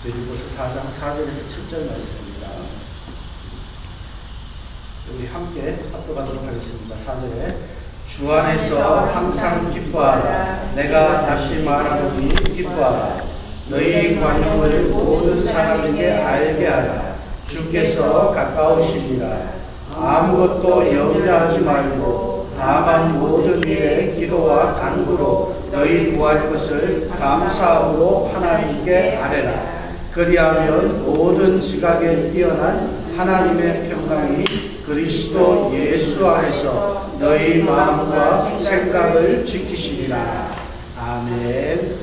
베드로서 4장 4절에서 7절 말씀입니다. 우리 함께 합독하도록 하겠습니다. 4절에 주 안에서 항상 기뻐하라. 내가 다시 말하노니 기뻐하라. 너희 관용을 모든 사람에게 알게 하라. 주께서 가까우시니라. 아무것도 염려하지 말고 다만 모든 일에 기도와 간구로 너희 구할 것을 감사함으로 하나님께 아뢰라. 그리하면 모든 지각에 뛰어난 하나님의 평강이 그리스도 예수 안에서 너희 마음과 생각을 지키시리라. 아멘.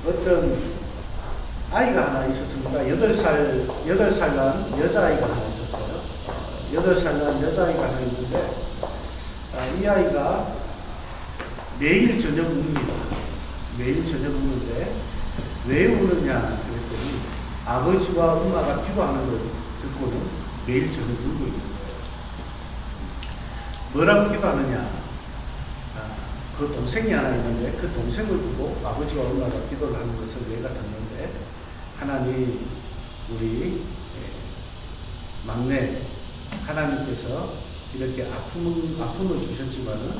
어떤 아이가 하나 있었습니다. 8살난 여자아이가 하나 있었어요. 8살난 여자아이가 하나 있는데, 이 아이가 매일 저녁 웁니다. 매일 저녁 우는데, 왜 우느냐 그랬더니, 아버지와 엄마가 기도하는 걸 듣고는 매일 저녁 울고 있는 거예요. 뭐라고 기도하느냐? 그 동생이 하나 있는데 그 동생을 두고 아버지와 엄마가 기도를 하는 것을 내가 듣는데, 하나님 우리 막내 하나님께서 이렇게 아픔을 주셨지만은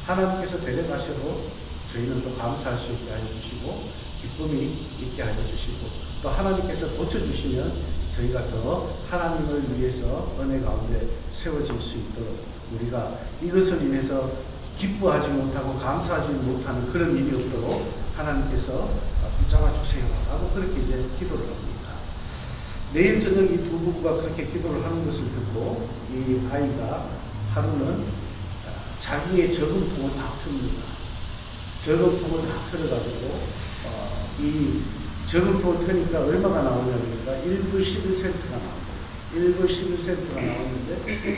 하나님께서 데려가셔도 저희는 또 감사할 수 있게 해주시고 기쁨이 있게 해주시고 또 하나님께서 고쳐주시면 저희가 더 하나님을 위해서 은혜 가운데 세워질 수 있도록 우리가 이것을 인해서 기뻐하지 못하고 감사하지 못하는 그런 일이 없도록 하나님께서 붙잡아 주세요 라고 그렇게 이제 기도를 합니다. 매일 저녁 이 두 부부가 그렇게 기도를 하는 것을 듣고 이 아이가 하루는 자기의 저금통을 다 틉니다. 저금통을 다 틀어가지고 이 저금통을 트니까 얼마가 나오냐니까 1불 11센트가 나옵니다. 1불 11센트가 나오는데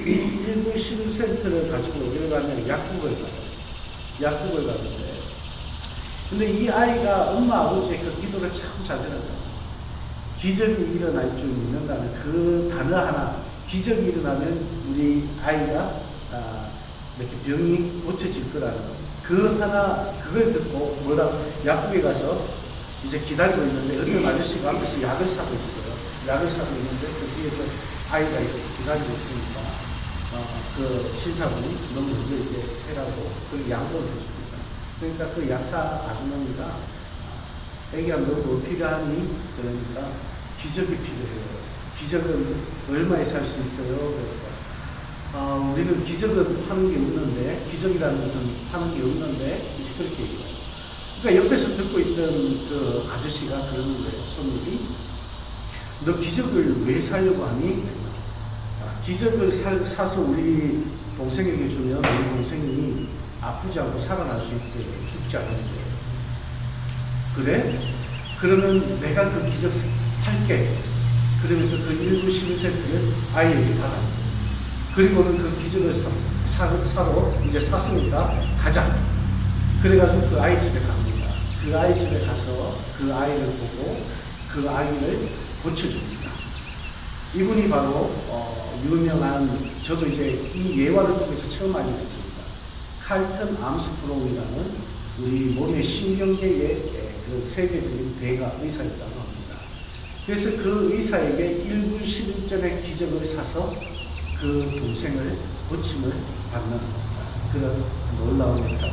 이 1불 11센트를 가지고 어디를 가면 약국을 가는데, 근데 이 아이가 엄마 아버지의 그 기도를 참 잘 들었다. 기적이 일어날 줄 믿는다는 그 단어 하나, 기적이 일어나면 우리 아이가 이렇게 병이 고쳐질 거라는 그 하나, 그걸 듣고 약국에 가서 이제 기다리고 있는데 어떤 아저씨가 앞에서 약을 사고 있어요. 약을 사고 있는데 그 뒤에서 아이가 이렇게 기다리고 있으니까 그 신사분이 너무 이제 해라고 그 양보를 해줍니다. 그러니까 그 약사 아주머니가 애기가 너 뭐 필요하니? 그러니까 기적이 필요해요. 기적은 얼마에 살 수 있어요? 그러니까 우리는 기적은 하는 게 없는데, 기적이라는 것은 하는 게 없는데 이제 그렇게 얘기해요. 그러니까 옆에서 듣고 있던 그 아저씨가 그러는 거예요. 손님이 너 기적을 왜 사려고 하니? 기적을 사서 우리 동생에게 주면 우리 동생이 아프지 않고 살아날 수 있게 죽지 않는 거예요. 그래? 그러면 내가 그 기적 할게. 그러면서 그 1불 11센트를 아이에게 받았어요. 그리고는 그 기적을 사러 이제 샀으니까 가자. 그래가지고 그 아이 집에 갑니다. 그 아이 집에 가서 그 아이를 보고 그 아이를 고쳐줍니다. 이분이 바로 유명한, 저도 이제 이 예화를 통해서 처음 알게 됐습니다. 칼튼 암스트롱이라는 우리 몸의 신경계의 그 세계적인 대가 의사였다고 합니다. 그래서 그 의사에게 1불 11전의 기적을 사서 그 동생을 고침을 받는 그런 놀라운 역사를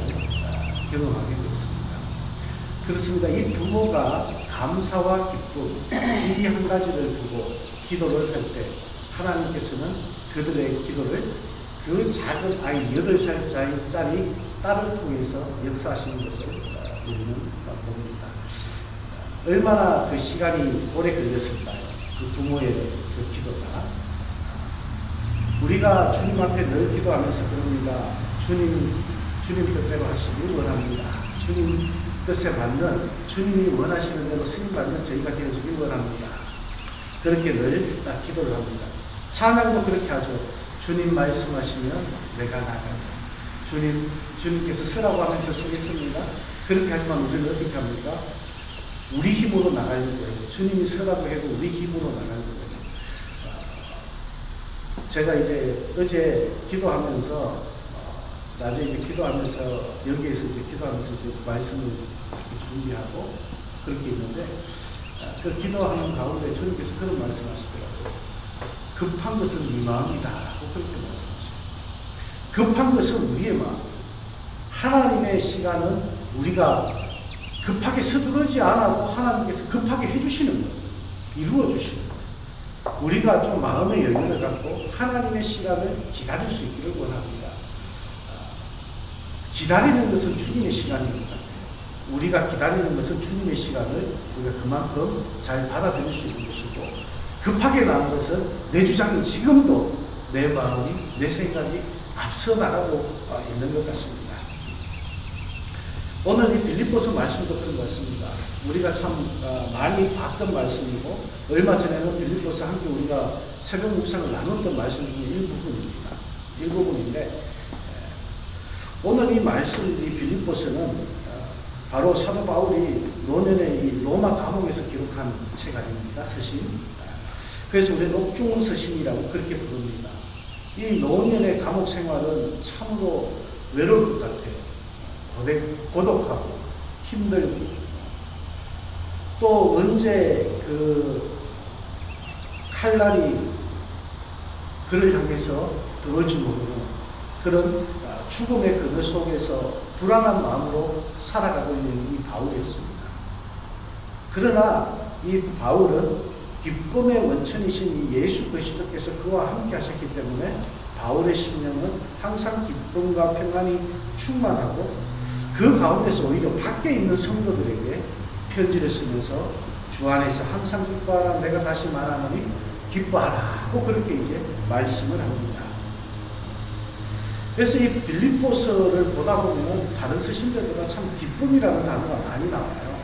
경험하게 되었습니다. 그렇습니다. 이 부모가 감사와 기쁨 이 한 가지를 두고 기도를 할 때 하나님께서는 그들의 기도를 그 작은 아이 8살짜리 딸을 통해서 역사하시는 것을 우리는 봅니다. 얼마나 그 시간이 오래 걸렸을까요? 그 부모의 그 기도가. 우리가 주님 앞에 늘 기도하면서 그럽니다. 주님 뜻대로 하시길 원합니다. 주님 뜻에 맞는, 주님이 원하시는 대로 쓰임받는 저희가 되어주길 원합니다. 그렇게 늘 기도를 합니다. 찬양도 그렇게 하죠. 주님 말씀하시면 내가 나간다. 주님께서 서라고 하면 저 서겠습니다. 그렇게 하지만 우리는 어떻게 합니까? 우리 힘으로 나가는 거예요. 주님이 서라고 해도 우리 힘으로 나가는 거예요. 제가 이제 어제 기도하면서 낮에 이제 기도하면서 여기에서 이제 기도하면서 이제 말씀을 준비하고 그렇게 있는데 그 기도하는 가운데 주님께서 그런 말씀하시더라고요. 급한 것은 네 마음이다라고 그렇게 말씀하시고, 급한 것은 우리의 마음. 하나님의 시간은 우리가 급하게 서두르지 않아도 하나님께서 급하게 해주시는 거예요. 이루어 주시는 거예요. 우리가 좀 마음의 여유를 갖고 하나님의 시간을 기다릴 수 있기를 원합니다. 기다리는 것은 주님의 시간인 것 같아요. 우리가 기다리는 것은 주님의 시간을 우리가 그만큼 잘 받아들일 수 있는 것이고, 급하게 나온 것은 내 주장이 지금도 내 마음이, 내 생각이 앞서 나가고 있는 것 같습니다. 오늘 이 빌립보서 말씀도 그런 것 같습니다. 우리가 참 많이 봤던 말씀이고, 얼마 전에는 빌립보서 함께 우리가 새벽 묵상을 나눴던 말씀 중에 일부분인데, 오늘 이 말씀, 이 빌립보서는 바로 사도 바울이 노년에 이 로마 감옥에서 기록한 책 아닙니까? 서신. 그래서 우리는 옥중 서신이라고 그렇게 부릅니다. 이 노년의 감옥 생활은 참으로 외로울 것 같아요. 고독하고 힘들고, 또 언제 그 칼날이 그를 향해서 들어올지 모르는 그런 죽음의 그늘 속에서 불안한 마음으로 살아가고 있는 이 바울이었습니다. 그러나 이 바울은 기쁨의 원천이신 이 예수 그리스도께서 그와 함께 하셨기 때문에 바울의 심령은 항상 기쁨과 평안이 충만하고, 그 가운데서 오히려 밖에 있는 성도들에게 편지를 쓰면서 주 안에서 항상 기뻐하라, 내가 다시 말하노니 기뻐하라 하고 그렇게 이제 말씀을 합니다. 그래서 이 빌립보서를 보다 보면 다른 서신들보다 참 기쁨이라는 단어가 많이 나와요.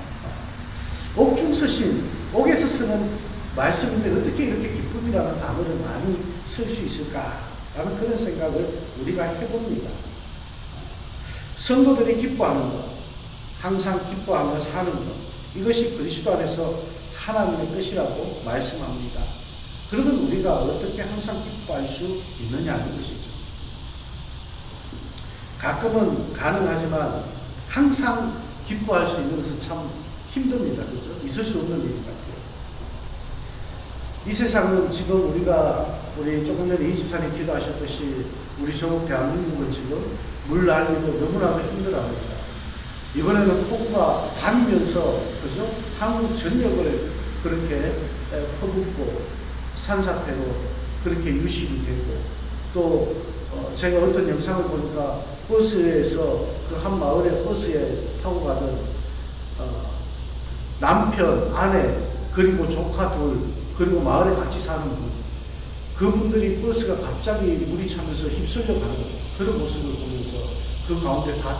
옥중 서신, 옥에서 쓰는 말씀인데 어떻게 이렇게 기쁨이라는 단어를 많이 쓸 수 있을까라는 그런 생각을 우리가 해봅니다. 성도들이 기뻐하는 것, 항상 기뻐하며 사는 것, 이것이 그리스도 안에서 하나님의 뜻이라고 말씀합니다. 그러면 우리가 어떻게 항상 기뻐할 수 있느냐는 것이죠. 가끔은 가능하지만 항상 기뻐할 수 있는 것은 참 힘듭니다. 그렇죠? 있을 수 없는 일 같아요. 이 세상은 지금 우리 조금 전에 이집사님 기도하셨듯이 우리 전국 대한민국은 지금 물 난리도 너무나도 힘들어합니다. 이번에는 폭우가 다니면서, 그죠? 한국 전역을 그렇게 퍼붓고 산사태로 그렇게 유실이 되고, 또 제가 어떤 영상을 보니까 버스에서 그 한 마을에 버스에 타고 가던 남편, 아내, 그리고 조카 둘, 그리고 마을에 같이 사는 분, 그분들이 버스가 갑자기 물이 차면서 휩쓸려 가는 그런 모습을 보면서 그 가운데 다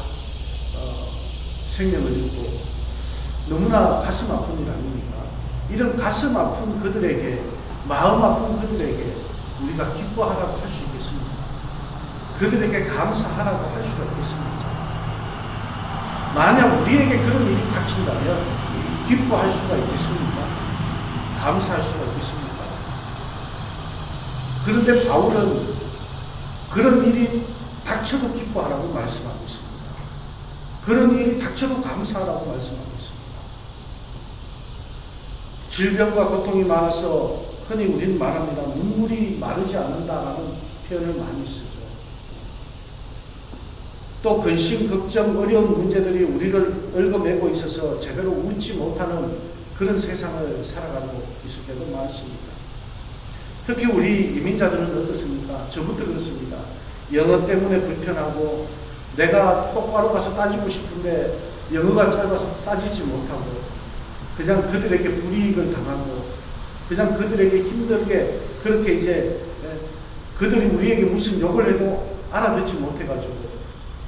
생명을 잃고 너무나 가슴 아픈 일 아닙니까? 이런 가슴 아픈 그들에게, 마음 아픈 그들에게 우리가 기뻐하라고 할 수 있겠습니까? 그들에게 감사하라고 할 수가 있겠습니까? 만약 우리에게 그런 일이 닥친다면 기뻐할 수가 있겠습니까? 감사할 수가 있겠습니까? 그런데 바울은 그런 일이 닥쳐도 기뻐하라고 말씀하고 있습니다. 그런 일이 닥쳐도 감사하라고 말씀하고 있습니다. 질병과 고통이 많아서 흔히 우리는 말합니다. 눈물이 마르지 않는다라는 표현을 많이 쓰죠. 또 근심, 걱정, 어려운 문제들이 우리를 얽어매고 있어서 제대로 웃지 못하는 그런 세상을 살아가고 있을 때도 많습니다. 특히 우리 이민자들은 어떻습니까? 저부터 그렇습니다. 영어 때문에 불편하고, 내가 똑바로 가서 따지고 싶은데 영어가 짧아서 따지지 못하고, 그냥 그들에게 불이익을 당하고, 그냥 그들에게 힘들게 그렇게 이제 그들이 우리에게 무슨 욕을 해도 알아듣지 못해가지고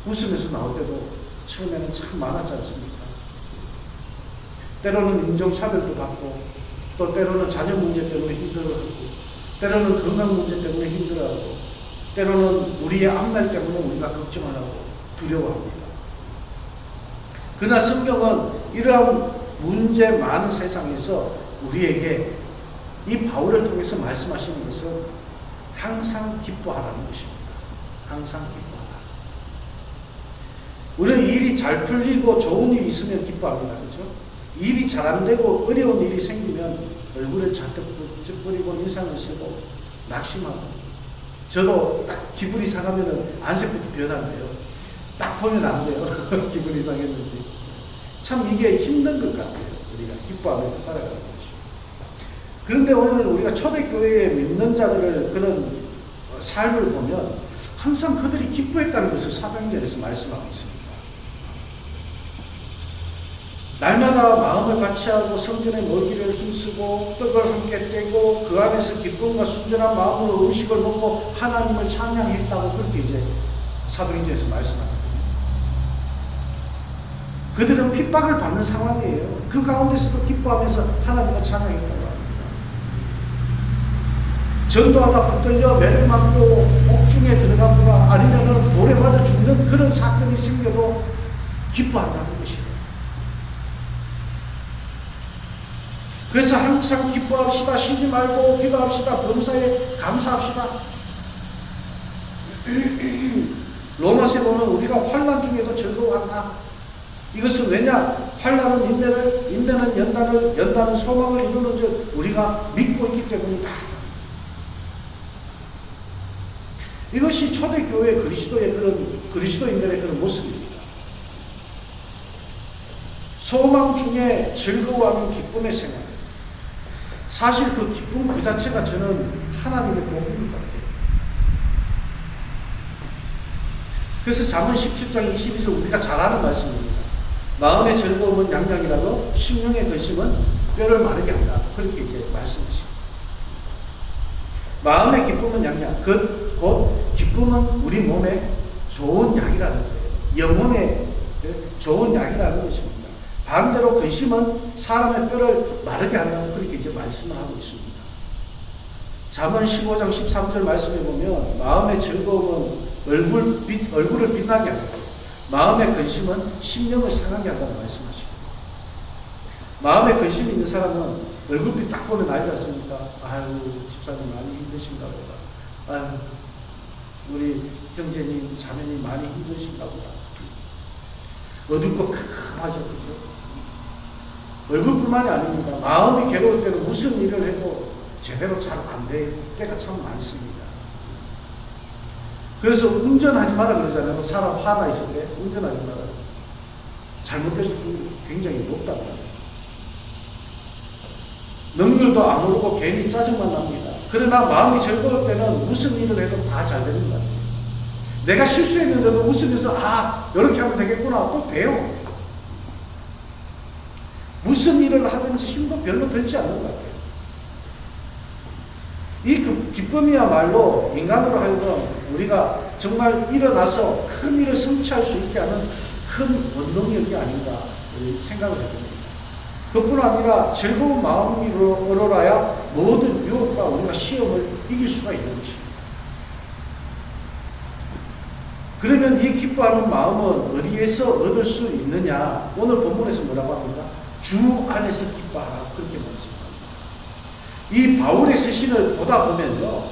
웃으면서 나올 때도 처음에는 참 많았지 않습니까? 때로는 인종차별도 받고, 또 때로는 자녀 문제 때문에 힘들어하고, 때로는 건강 문제 때문에 힘들어하고, 때로는 우리의 앞날 때문에 우리가 걱정을 하고 두려워합니다. 그러나 성경은 이러한 문제 많은 세상에서 우리에게 이 바울을 통해서 말씀하시는 것은 항상 기뻐하라는 것입니다. 항상 기뻐하라. 우리는 일이 잘 풀리고 좋은 일이 있으면 기뻐합니다. 그렇죠? 일이 잘 안 되고 어려운 일이 생기면 얼굴을 잔뜩 찌푸리고 인상을 쓰고 낙심하고, 저도 딱 기분이 상하면 안색부터 변한대요. 딱 보면 안 돼요. 기분이 상했는지. 참 이게 힘든 것 같아요. 우리가 기뻐하면서 살아가는 것이. 그런데 오늘 우리가 초대교회에 믿는 자들을 그런 삶을 보면 항상 그들이 기뻐했다는 것을 사도행전에서 말씀하고 있습니다. 날마다 마음을 같이하고 성전에 먹이를 힘쓰고 떡을 함께 떼고 그 안에서 기쁨과 순전한 마음으로 음식을 먹고 하나님을 찬양했다고 그렇게 이제 사도행전에서 말씀합니다. 그들은 핍박을 받는 상황이에요. 그 가운데서도 기뻐하면서 하나님을 찬양했다고 합니다. 전도하다 붙들려 매를 맞고 옥중에 들어가거나 아니면 돌에 맞아 죽는 그런 사건이 생겨도 기뻐한다는 것이에요. 그래서 항상 기뻐합시다. 쉬지 말고 기도합시다. 범사에 감사합시다. 로마서에 보면 우리가 환난 중에도 즐거워한다. 이것은 왜냐? 환난은 인내는 연단은 소망을 이루는 줄 우리가 믿고 있기 때문이다. 이것이 초대교회 그리스도인들의 그런 모습입니다. 소망 중에 즐거워하는 기쁨의 생활. 사실 그 기쁨 그 자체가 저는 하나님의 복인 것 같아요. 그래서 잠언 17장 22절 우리가 잘 아는 말씀입니다. 마음의 즐거움은 양장이라도 심령의 근심은 뼈를 마르게 한다. 그렇게 이제 말씀하십니다. 마음의 기쁨은 양양. 곧 기쁨은 우리 몸에 좋은 약이라는 거예요. 영혼에 좋은 약이라는 것입니다. 반대로 근심은 사람의 뼈를 마르게 한다고 그렇게 이제 말씀을 하고 있습니다. 잠언 15장 13절 말씀에 보면 마음의 즐거움은 얼굴을 빛나게 하고 마음의 근심은 심령을 상하게 한다고 말씀하십니다. 마음의 근심이 있는 사람은 얼굴빛 딱 보면 알지 않습니까? 아유, 집사님 많이 힘드신가 보다. 아유, 우리 형제님, 자매님 많이 힘드신가 보다. 어둡고 캄캄하죠, 그죠? 얼굴뿐만이 아닙니다. 마음이 괴로울 때는 무슨 일을 해도 제대로 잘 안 될 때가 참 많습니다. 그래서 운전하지 마라 그러잖아요. 사람 화나 있을 때 운전하지 마라. 잘못될 수 굉장히 높다고 합니다. 능률도 안 오르고 괜히 짜증만 납니다. 그러나 마음이 즐거울 때는 무슨 일을 해도 다 잘 되는 것 같아요. 내가 실수했는데도 웃으면서 이렇게 하면 되겠구나 또 배워. 무슨 일을 하든지 힘도 별로 들지 않는 것 같아요. 이 기쁨이야말로 인간으로 하여금 우리가 정말 일어나서 큰 일을 성취할 수 있게 하는 큰 원동력이 아닌가 생각을 해봅니다. 그뿐 아니라 즐거운 마음으로라야 모든 유혹과 우리가 시험을 이길 수가 있는 것입니다. 그러면 이 기뻐하는 마음은 어디에서 얻을 수 있느냐? 오늘 본문에서 뭐라고 합니까? 주 안에서 기뻐하라. 그렇게 말씀합니다. 이 바울의 서신을 보다 보면요,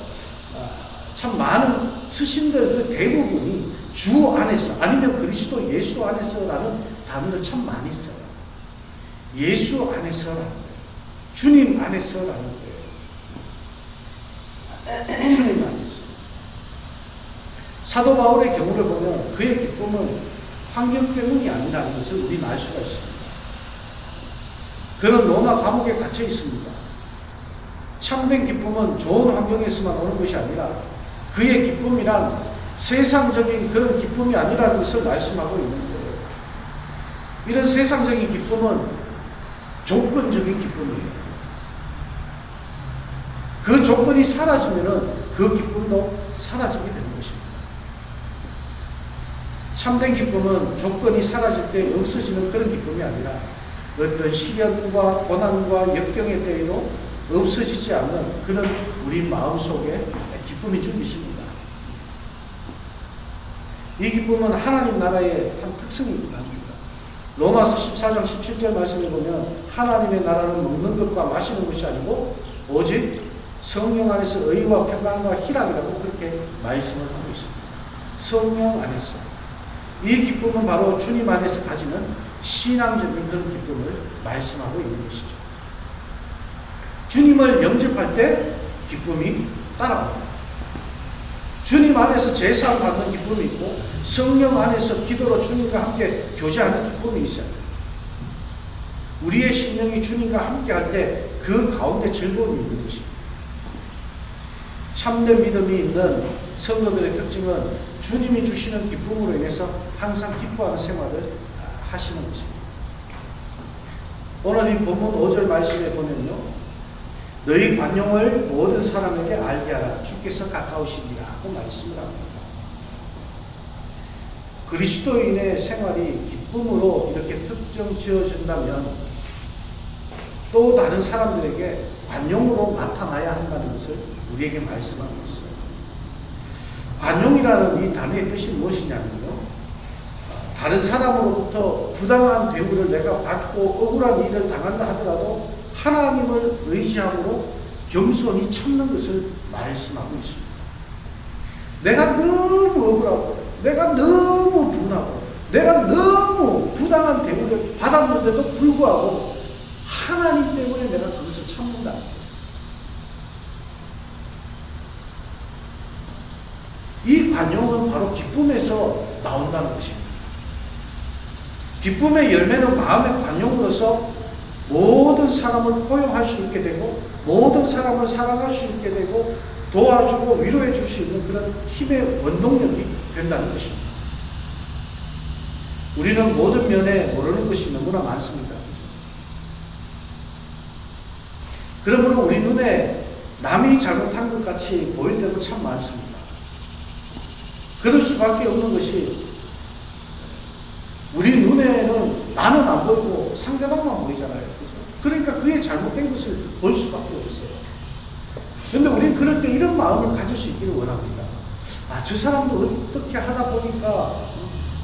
참 많은 서신들 대부분이 주 안에서 아니면 그리스도 예수 안에서라는 단어를 참 많이 써요. 예수 안에서라는 거예요. 주님 안에서라는 거예요. 주님 안에서. 사도 바울의 경우를 보면 그의 기쁨은 환경 때문이 아니라는 것을 우리는 알 수가 있습니다. 그는 로마 감옥에 갇혀 있습니다. 참된 기쁨은 좋은 환경에서만 오는 것이 아니라 그의 기쁨이란 세상적인 그런 기쁨이 아니라는 것을 말씀하고 있는 거예요. 이런 세상적인 기쁨은 조건적인 기쁨이에요. 그 조건이 사라지면은 그 기쁨도 사라지게 되는 것입니다. 참된 기쁨은 조건이 사라질 때 없어지는 그런 기쁨이 아니라 어떤 시련과 고난과 역경의 때에도 없어지지 않는 그런 우리 마음속에 기쁨이 좀 있습니다. 이 기쁨은 하나님 나라의 한 특성이기도 합니다. 로마서 14장 17절 말씀에 보면 하나님의 나라는 먹는 것과 마시는 것이 아니고 오직 성령 안에서 의와 평강과 희락이라고 그렇게 말씀을 하고 있습니다. 성령 안에서. 이 기쁨은 바로 주님 안에서 가지는 신앙적인 그런 기쁨을 말씀하고 있는 것이죠. 주님을 영접할 때 기쁨이 따라옵니다. 주님 안에서 제사를 받는 기쁨이 있고 성령 안에서 기도로 주님과 함께 교제하는 기쁨이 있어요. 우리의 심령이 주님과 함께 할 때 그 가운데 즐거움이 있는 것입니다. 참된 믿음이 있는 성도들의 특징은 주님이 주시는 기쁨으로 인해서 항상 기뻐하는 생활을 하시는 것입니다. 오늘 이 본문 5절 말씀에 보면요, 너희 관용을 모든 사람에게 알게 하라. 주께서 가까우시니라 하고 말씀을 합니다. 그리스도인의 생활이 기쁨으로 이렇게 특정 지어진다면 또 다른 사람들에게 관용으로 나타나야 한다는 것을 우리에게 말씀하고 있어요. 관용이라는 이 단어의 뜻이 무엇이냐면요, 다른 사람으로부터 부당한 대우를 내가 받고 억울한 일을 당한다 하더라도 하나님을 의지함으로 겸손히 참는 것을 말씀하고 있습니다. 내가 너무 억울하고 내가 너무 분하고 내가 너무 부당한 대우를 받았는데도 불구하고 하나님 때문에 내가 그것을 참는다. 이 관용은 바로 기쁨에서 나온다는 것입니다. 기쁨의 열매는 마음의 관용으로서 모든 사람을 포용할 수 있게 되고 모든 사람을 사랑할 수 있게 되고 도와주고 위로해 줄 수 있는 그런 힘의 원동력이 된다는 것입니다. 우리는 모든 면에 모르는 것이 너무나 많습니다. 그러므로 우리 눈에 남이 잘못한 것 같이 보일 때도 참 많습니다. 그럴 수밖에 없는 것이 우리 눈에는 나는 안 보이고 상대방만 보이잖아요. 그죠? 그러니까 그의 잘못된 것을 볼 수밖에 없어요. 그런데 우리는 그럴 때 이런 마음을 가질 수 있기를 원합니다. 아, 저 사람도 어떻게 하다 보니까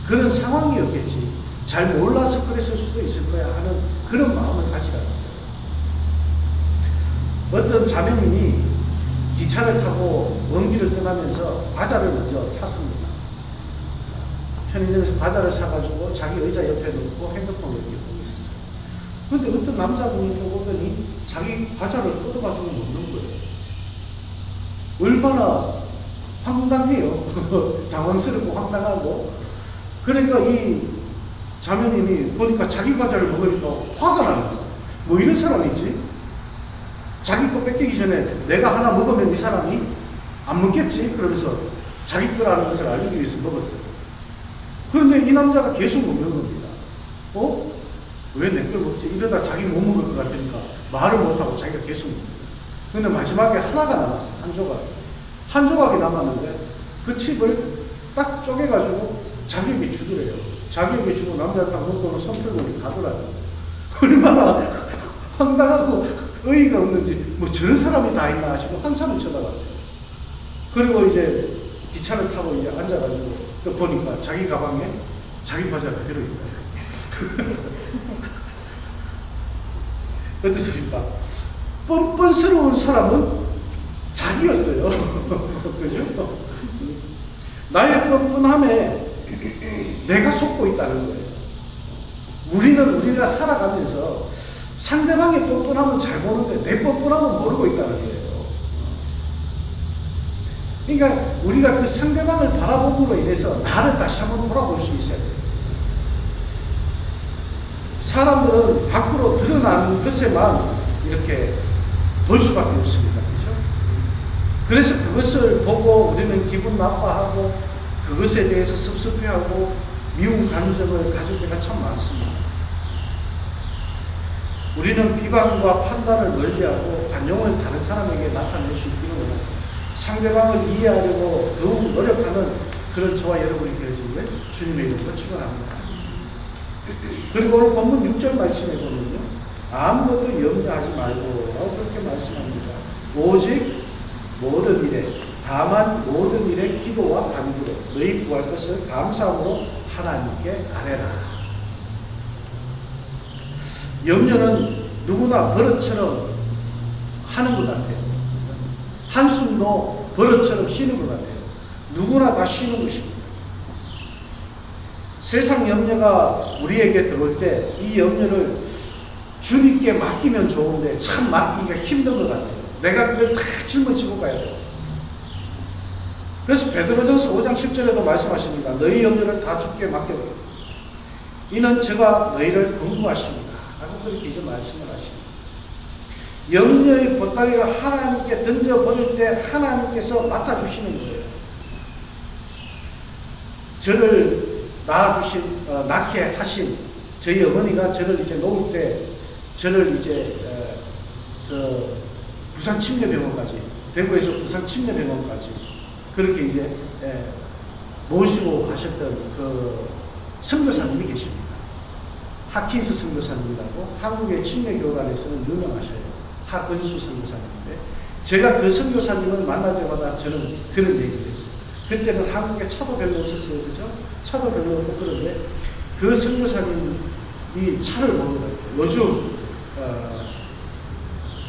그런 상황이었겠지. 잘 몰라서 그랬을 수도 있을 거야 하는 그런 마음을 가지라는 거예요. 어떤 자매님이 기차를 타고 원기를 떠나면서 과자를 먼저 샀습니다. 편의점에서 과자를 사가지고 자기 의자 옆에 놓고 핸드폰을 이렇게 보고 있었어요. 그런데 어떤 남자분이 또 보더니 자기 과자를 뜯어가지고 먹는 거예요. 얼마나 황당해요. 당황스럽고 황당하고. 그러니까 이 자매님이 보니까 자기 과자를 먹으니까 화가 나는 거예요. 뭐 이런 사람이지? 자기 거 뺏기기 전에 내가 하나 먹으면 이 사람이 안 먹겠지? 그러면서 자기 거라는 것을 알리기 위해서 먹었어요. 그런데 이 남자가 계속 먹는 겁니다. 왜 내 걸 먹지? 이러다 자기 못 먹을 것 같으니까 말을 못하고 자기가 계속 먹는 거예요. 그런데 마지막에 하나가 남았어요. 한 조각. 한 조각이 남았는데 그 칩을 딱 쪼개가지고 자기에게 주더래요. 자기에게 주고 남자가 딱 먹고는 손 펴고 가더라고요. 얼마나 황당하고 의의가 없는지, 뭐 저런 사람이 다 있나 하시고 한참을 쳐다봤대요. 그리고 이제 기차를 타고 이제 앉아가지고 또 보니까 자기 가방에 자기 과자가 들어있다. 어떻습니까? 뻔뻔스러운 사람은 자기였어요. 그죠? 나의 뻔뻔함에 내가 속고 있다는 거예요. 우리가 살아가면서 상대방의 뻔뻔함은 잘 보는데 내 뻔뻔함은 모르고 있다는 거예요. 그러니까 우리가 그 상대방을 바라봄으로 인해서 나를 다시 한번 돌아볼 수 있어야 돼요. 사람들은 밖으로 드러나는 것에만 이렇게 볼 수밖에 없습니다. 그렇죠? 그래서 그것을 보고 우리는 기분 나빠하고 그것에 대해서 섭섭해하고 미운 감정을 가질 때가 참 많습니다. 우리는 비방과 판단을 멀리하고 관용을 다른 사람에게 나타낼 수 있기를 원합니다. 상대방을 이해하려고 더욱 노력하는 그런 저와 여러분이 되어지기를 주님의 이름으로 축원합니다. 그리고 오늘 본문 6절 말씀에 보면요, 아무것도 염려하지 말고 라고 그렇게 말씀합니다. 오직 모든 일에, 다만 모든 일에 기도와 간구로 너희 구할 것을 감사함으로 하나님께 아뢰라. 염려는 누구나 버릇처럼 하는 것 같아요. 한숨도 버릇처럼 쉬는 것 같아요. 누구나 다 쉬는 것입니다. 세상 염려가 우리에게 들어올 때 이 염려를 주님께 맡기면 좋은데 참 맡기기가 힘든 것 같아요. 내가 그걸 다 짊어지고 가야 돼요. 그래서 베드로전서 5장 10절에도 말씀하십니다. 너희 염려를 다 주께 맡겨라. 이는 저가 너희를 공부하십니다. 라고 그렇게 이제 말씀을 하십니다. 염려의 보따리를 하나님께 던져버릴 때 하나님께서 맡아주시는 거예요. 저를 낳게 하신 저희 어머니가 저를 이제 놓을 때 저를 이제 부산 침례병원까지, 대구에서 부산 침례병원까지 그렇게 이제 모시고 가셨던 그 선교사님이 계십니다. 하킨스 선교사님이라고 한국의 침례교단에서는 유명하셔요. 하근수 선교사님인데 제가 그 선교사님을 만날 때마다 저는 그런 얘기를 했어요. 그때는 한국에 차도 별로 없었어요. 그죠? 차도 별로 없고 그런데 그 선교사님이 차를 모으더라고요. 요즘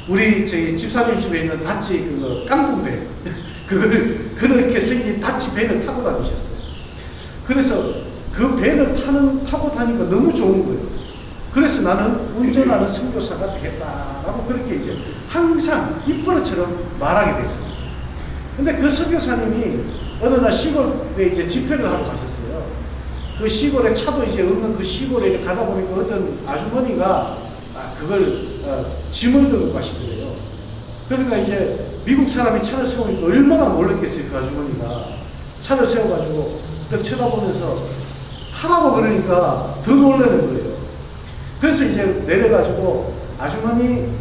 우리 저희 집사님 집에 있는 다치 그거 깡통배 그거를 그렇게 생긴 다치 배를 타고 다니셨어요. 그래서 그 배를 타고 다니까 너무 좋은 거예요. 그래서 나는 운전하는 선교사가 되겠다라고 그렇게 이제 항상 입버릇처럼 말하게 됐습니다. 근데 그 선교사님이 어느 날 시골에 이제 집회를 하러 가셨어요. 그 시골에 차도 이제 없는 그 시골에 가다 보니까 어떤 아주머니가 그걸 짐을 들고 가시더래요. 그러니까 이제 미국 사람이 차를 세우니까 얼마나 놀랐겠어요. 그 아주머니가 차를 세워가지고 딱 쳐다보면서 타라고 그러니까 더 놀라는 거예요. 그래서 이제 내려가지고 아주머니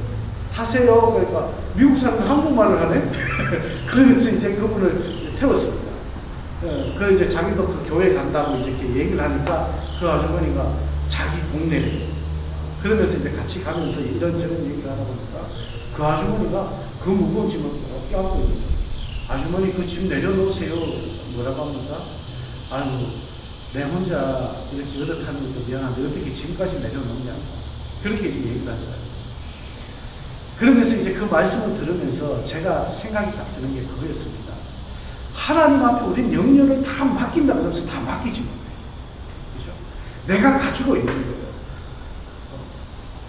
타세요. 그러니까 미국 사람이 한국말을 하네. 그러면서 이제 그분을 태웠습니다. 그 이제 자기도 그 교회 간다고 이제 이렇게 얘기를 하니까 그 아주머니가 자기 동네래. 그러면서 이제 같이 가면서 이런저런 얘기를 하다 보니까 그 아주머니가 그 무거운 짐을 꼭 껴안고 있는 거예요. 아주머니 그 짐 내려놓으세요. 뭐라고 합니까? 아유, 내 혼자 이렇게 어떻하는 것도 미안한데 어떻게 짐까지 내려놓냐고. 그렇게 이제 얘기를 하더라고요. 그러면서 이제 그 말씀을 들으면서 제가 생각이 딱 드는 게 그거였습니다. 하나님 앞에 우린 영역을 다 맡긴다 그러면서 다 맡기지 못해요. 그죠? 내가 가지고 있는 거예요.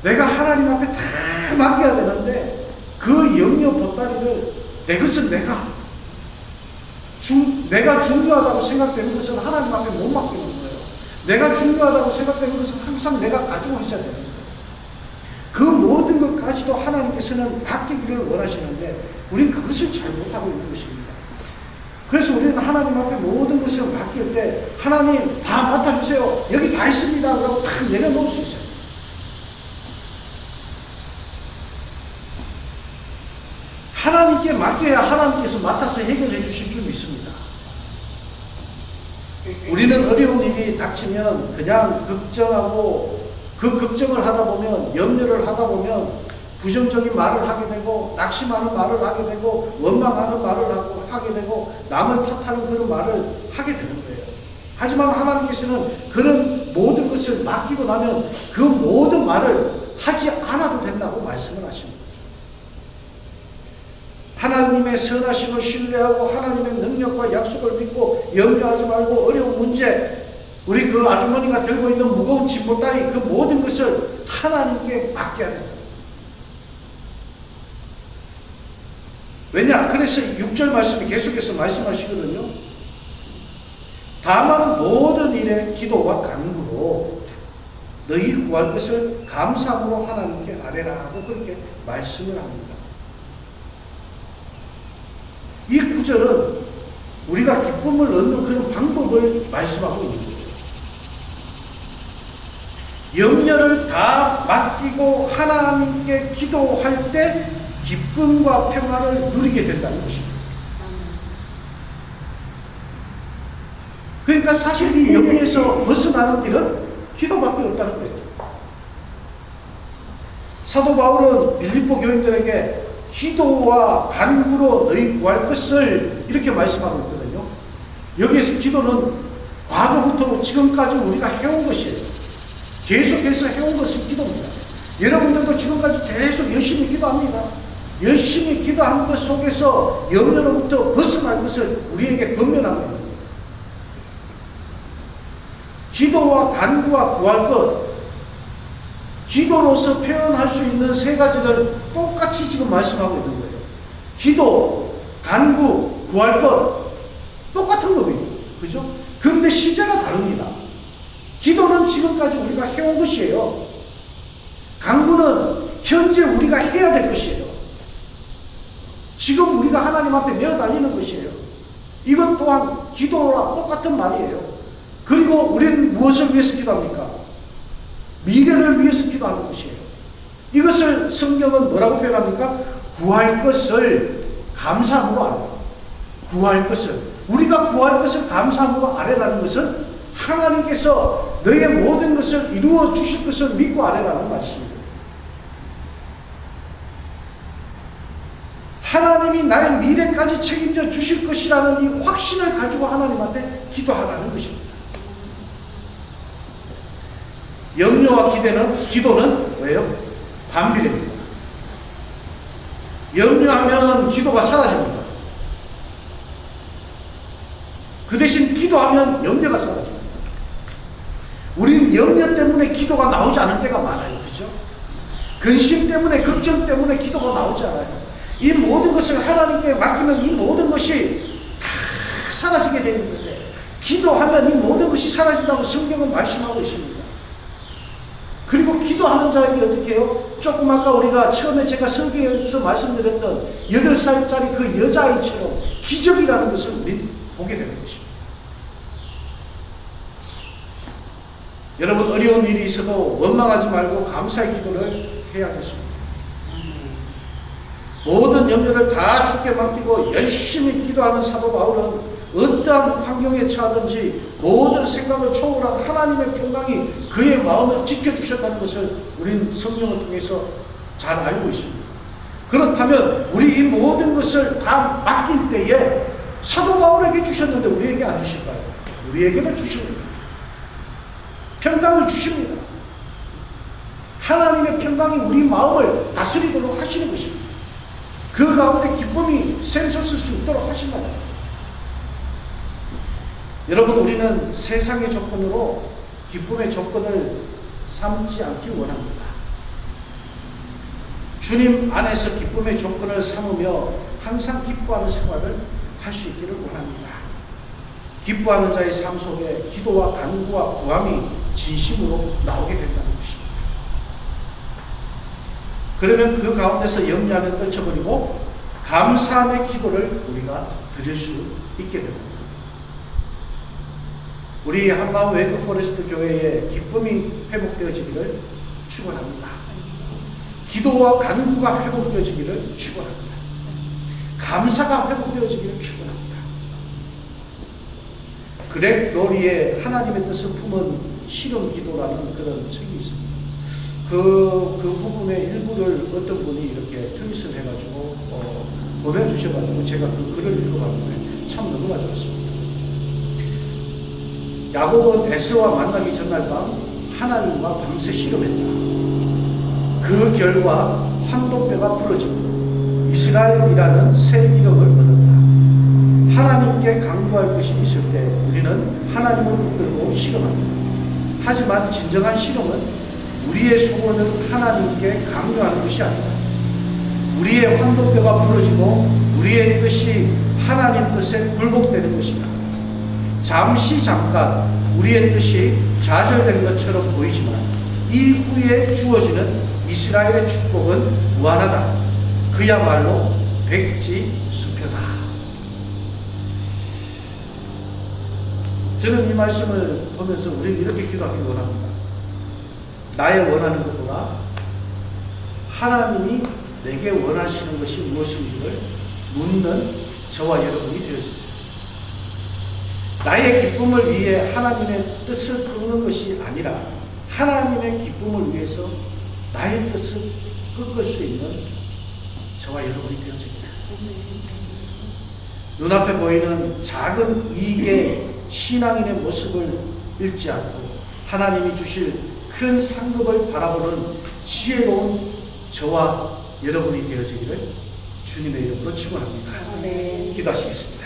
내가 하나님 앞에 다 맡겨야 되는데 그 영역 보따리를 내 것은 내가 중요하다고 생각되는 것은 하나님 앞에 못 맡기는 거예요. 내가 중요하다고 생각되는 것은 항상 내가 가지고 있어야 되는 거예요. 그 모든 것까지도 하나님께서는 맡기기를 원하시는데 우리는 그것을 잘 못하고 있는 것입니다. 그래서 우리는 하나님 앞에 모든 것을 맡길 때 하나님 다 맡아주세요. 여기 다 있습니다. 그러고 다 내려놓을 수 있어요. 하나님께 맡겨야 하나님께서 맡아서 해결해 주실 줄 믿습니다. 우리는 어려운 일이 닥치면 그냥 걱정하고 그 걱정을 하다 보면 염려를 하다 보면 부정적인 말을 하게 되고 낙심하는 말을 하게 되고 원망하는 말을 하게 되고 남을 탓하는 그런 말을 하게 되는 거예요. 하지만 하나님께서는 그런 모든 것을 맡기고 나면 그 모든 말을 하지 않아도 된다고 말씀을 하십니다. 하나님의 선하심을 신뢰하고 하나님의 능력과 약속을 믿고 염려하지 말고 어려운 문제, 우리 그 아주머니가 들고 있는 무거운 짐보따리 그 모든 것을 하나님께 맡겨야 됩니다. 왜냐? 그래서 6절 말씀이 계속해서 말씀하시거든요. 다만 모든 일에 기도와 간구로 너희 구할 것을 감사함으로 하나님께 아뢰라 하고 그렇게 말씀을 합니다. 이 구절은 우리가 기쁨을 얻는 그런 방법을 말씀하고 있는 거예요. 염려를 다 맡기고 하나님께 기도할 때 기쁨과 평화를 누리게 된다는 것입니다. 그러니까 사실 이 염려에서 벗어나는 길은 기도밖에 없다는 거예요. 사도 바울은 빌립보 교인들에게 기도와 간구로 너희 구할 것을 이렇게 말씀하고 있거든요. 여기에서 기도는 과거부터 지금까지 우리가 해온 것이에요. 계속해서 해온 것이 기도입니다. 여러분들도 지금까지 계속 열심히 기도합니다. 열심히 기도하는 것 속에서 염려로부터 벗어날 것을 우리에게 권면합니다. 기도와 간구와 구할 것, 기도로서 표현할 수 있는 세 가지를 똑같이 지금 말씀하고 있는 거예요. 기도, 간구, 구할 것 똑같은 겁니다. 그죠? 그런데 시제가 다릅니다. 기도는 지금까지 우리가 해온 것이에요. 간구는 현재 우리가 해야 될 것이에요. 지금 우리가 하나님 앞에 메어달리는 것이에요. 이것 또한 기도와 똑같은 말이에요. 그리고 우리는 무엇을 위해서 기도합니까? 미래를 위해서 기도하는 것이에요. 이것을 성경은 뭐라고 표현합니까? 구할 것을 감사함으로 아뢰라. 구할 것을. 우리가 구할 것을 감사함으로 아뢰라는 것은 하나님께서 너의 모든 것을 이루어 주실 것을 믿고 아뢰라는 말씀입니다. 하나님이 나의 미래까지 책임져 주실 것이라는 이 확신을 가지고 하나님 앞에 기도하라는 것입니다. 염려와 기도는 왜요? 반비례입니다. 염려하면 기도가 사라집니다. 그 대신 기도하면 염려가 사라집니다. 우린 염려 때문에 기도가 나오지 않을 때가 많아요. 그죠? 근심 때문에, 걱정 때문에 기도가 나오지 않아요. 이 모든 것을 하나님께 맡기면 이 모든 것이 다 사라지게 되는 건데, 기도하면 이 모든 것이 사라진다고 성경은 말씀하고 있습니다. 그리고 기도하는 자에게 어떻게 해요? 조금 아까 우리가 처음에 제가 설교에서 말씀드렸던 8살짜리 그 여자아이처럼 기적이라는 것을 우리 보게 되는 것입니다. 여러분, 어려운 일이 있어도 원망하지 말고 감사의 기도를 해야겠습니다. 모든 염려를 다 주께 맡기고 열심히 기도하는 사도 바울은 어떠한 환경에 처하든지 모든 생각을 초월한 하나님의 평강이 그의 마음을 지켜주셨다는 것을 우리는 성경을 통해서 잘 알고 있습니다. 그렇다면 우리 이 모든 것을 다 맡길 때에 사도 바울에게 주셨는데 우리에게 안 주실까요? 우리에게도 주십니다. 평강을 주십니다. 하나님의 평강이 우리 마음을 다스리도록 하시는 것입니다. 그 가운데 기쁨이 샘솟을 수 있도록 하신다. 여러분, 우리는 세상의 조건으로 기쁨의 조건을 삼지 않기 원합니다. 주님 안에서 기쁨의 조건을 삼으며 항상 기뻐하는 생활을 할 수 있기를 원합니다. 기뻐하는 자의 삶 속에 기도와 간구와 구함이 진심으로 나오게 된다는 것입니다. 그러면 그 가운데서 염려하면 떨쳐버리고 감사함의 기도를 우리가 드릴 수 있게 됩니다. 우리 한마음 웨이크 포레스트 교회의 기쁨이 회복되어지기를 축원합니다. 기도와 간구가 회복되어지기를 축원합니다. 감사가 회복되어지기를 축원합니다. 그렉 로리의 하나님의 뜻을 품은 실험 기도라는 그런 책이 있습니다. 그 부분의 일부를 어떤 분이 이렇게 트윗을 해가지고 보내주셔가지고 제가 그 글을 읽어봤는데 참 너무나 좋았습니다. 야곱은 에서와 만나기 전날 밤 하나님과 밤새 실험했다. 그 결과 환도뼈가 부러지고 이스라엘이라는 새 이름을 얻었다. 하나님께 강구할 것이 있을 때 우리는 하나님을 붙들고 실험합니다. 하지만 진정한 실험은 우리의 소원을 하나님께 강요하는 것이 아니다. 우리의 환도뼈가 부러지고 우리의 뜻이 하나님 뜻에 굴복되는 것이다. 잠깐 우리의 뜻이 좌절된 것처럼 보이지만 이후에 주어지는 이스라엘의 축복은 무한하다. 그야말로 백지수표다. 저는 이 말씀을 보면서 우리는 이렇게 기도하기 원합니다. 나의 원하는 것보다 하나님이 내게 원하시는 것이 무엇인지를 묻는 저와 여러분이 되어집니다. 나의 기쁨을 위해 하나님의 뜻을 끊는 것이 아니라 하나님의 기쁨을 위해서 나의 뜻을 꺾을 수 있는 저와 여러분이 되어집니다. 눈앞에 보이는 작은 이익의 신앙인의 모습을 잃지 않고 하나님이 주실 큰 상급을 바라보는 지혜로운 저와 여러분이 되어지기를 주님의 이름으로 축원합니다. 네. 기도하시겠습니다.